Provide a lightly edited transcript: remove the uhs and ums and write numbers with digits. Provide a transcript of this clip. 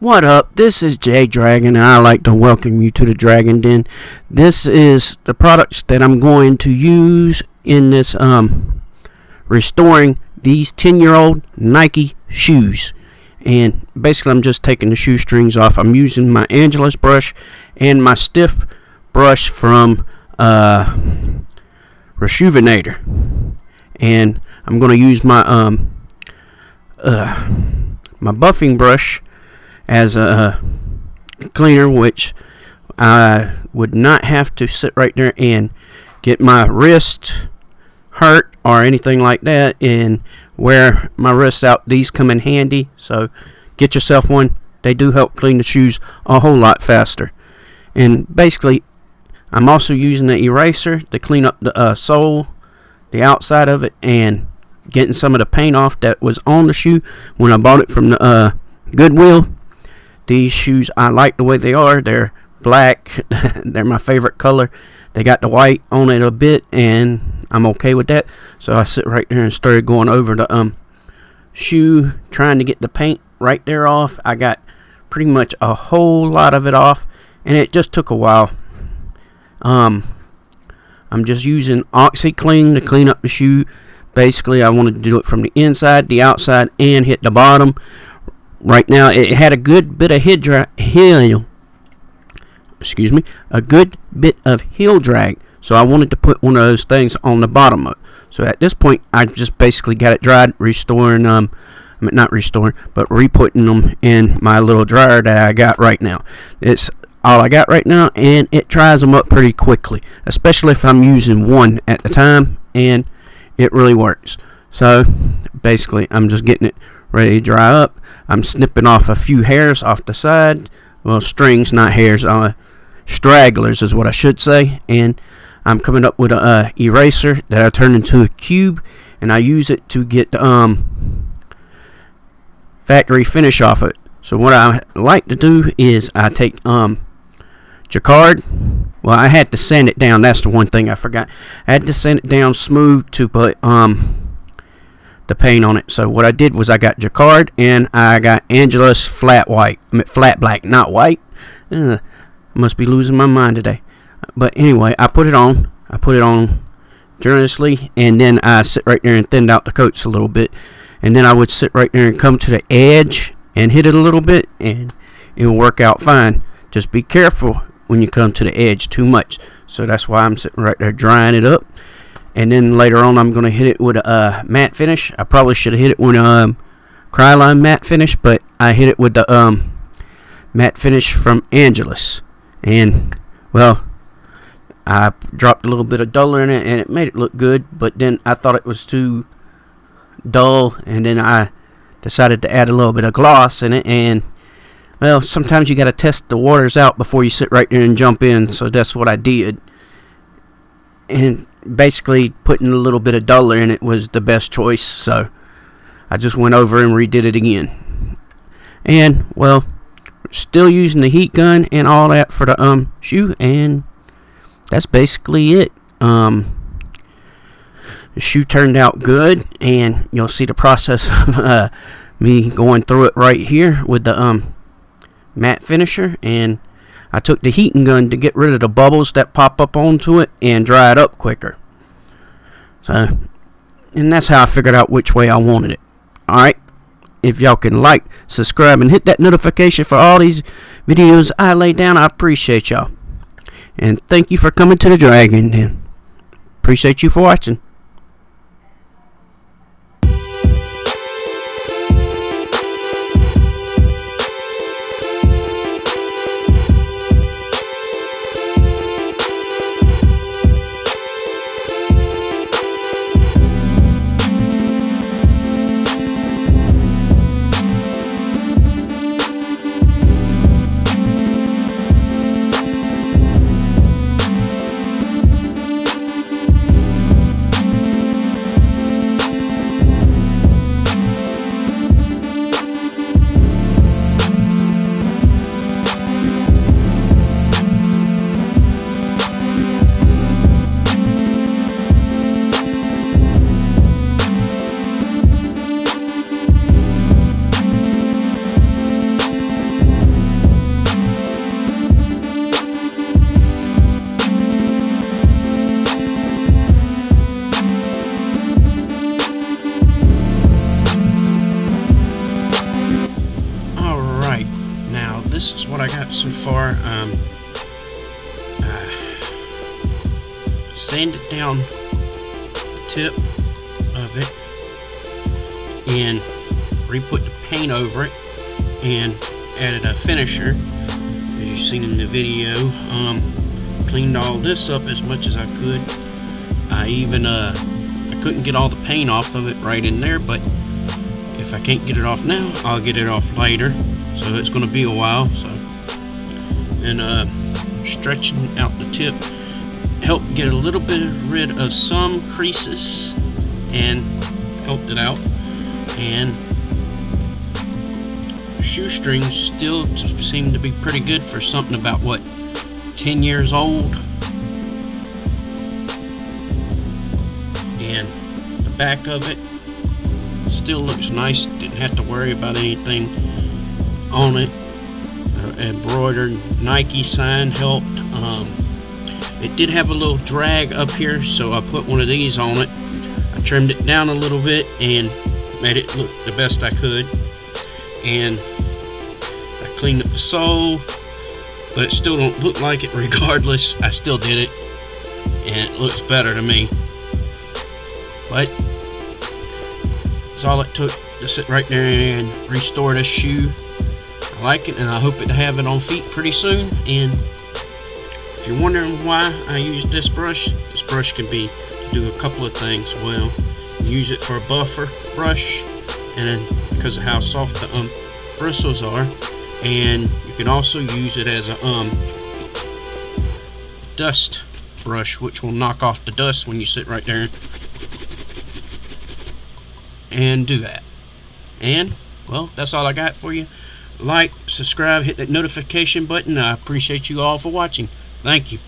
What up? This is Jay Dragon, and I'd like to welcome you to the Dragon Den. This is the products that I'm going to use in this restoring these 10-year-old Nike shoes. And basically, I'm just taking the shoestrings off. I'm using my Angelus brush and my stiff brush from Reshoevn-Ator, and I'm going to use my my buffing brush as a cleaner, which I would not have to sit right there and get my wrist hurt or anything like that and wear my wrists out. These come in handy, so get yourself one. They do help clean the shoes a whole lot faster. And basically, I'm also using the eraser to clean up the sole, the outside of it, and getting some of the paint off that was on the shoe when I bought it from the Goodwill. These shoes, I like the way they are. They're black. They're my favorite color. They got the white on it a bit, and I'm okay with that. So I sit right there and started going over the shoe, trying to get the paint right there off. I got pretty much a whole lot of it off, and it just took a while. I'm just using OxiClean to clean up the shoe. Basically, I wanted to do it from the inside, the outside, and hit the bottom. Right now, it had a good bit of heel drag. So I wanted to put one of those things on the bottom of it. So at this point, I just basically got it dried, re-putting them in my little dryer that I got right now. It's all I got right now, and it dries them up pretty quickly, especially if I'm using one at the time, and it really works. So basically, I'm just getting it ready to dry up. I'm snipping off a few hairs off the side. Well, strings, not hairs. Stragglers is what I should say. And I'm coming up with a eraser that I turn into a cube, and I use it to get the factory finish off it. So what I like to do is I take Jacquard. Well, I had to sand it down. That's the one thing I forgot. I had to sand it down smooth to put the paint on it. So what I did was I got Jacquard and I got Angelus flat black, not white. I must be losing my mind today. But anyway, I put it on generously, and then I sit right there and thinned out the coats a little bit. And then I would sit right there and come to the edge and hit it a little bit, and it will work out fine. Just be careful when you come to the edge too much. So that's why I'm sitting right there drying it up. And then later on, I'm going to hit it with a matte finish. I probably should have hit it with a Krylon matte finish, but I hit it with the matte finish from Angelus. And, well, I dropped a little bit of duller in it, and it made it look good. But then I thought it was too dull, and then I decided to add a little bit of gloss in it. And, well, sometimes you got to test the waters out before you sit right there and jump in. So that's what I did. And basically putting a little bit of duller in it was the best choice, so I just went over and redid it again. And, well, still using the heat gun and all that for the shoe, and that's basically it. The shoe turned out good, and you'll see the process of me going through it right here with the matte finisher. And I took the heating gun to get rid of the bubbles that pop up onto it and dry it up quicker. So, and that's how I figured out which way I wanted it. Alright, if y'all can like, subscribe, and hit that notification for all these videos I lay down, I appreciate y'all. And thank you for coming to the Dragon Den. Appreciate you for watching. this is what I got so far. Sanded down the tip of it and re-put the paint over it and added a finisher, as you've seen in the video. Cleaned all this up as much as I could. I even I couldn't get all the paint off of it right in there, but if I can't get it off now, I'll get it off later, so it's going to be a while. So, and stretching out the tip helped get a little bit rid of some creases and helped it out. And shoestrings still seem to be pretty good for something about, what, 10 years old. And the back of it still looks nice. Didn't have to worry about anything on it. Embroidered Nike sign helped. It did have a little drag up here, so I put one of these on it. I trimmed it down a little bit and made it look the best I could. And I cleaned up the sole, but it still don't look like it. Regardless, I still did it, and it looks better to me. But that's all it took to sit right there and restore this shoe. I like it, and I hope to have it on feet pretty soon. And if you're wondering why I use this brush can be to do a couple of things. Well, you use it for a buffer brush, and then because of how soft the bristles are, and you can also use it as a dust brush, which will knock off the dust when you sit right there and do that. And well, that's all I got for you. Like, subscribe, hit that notification button. I appreciate you all for watching. Thank you.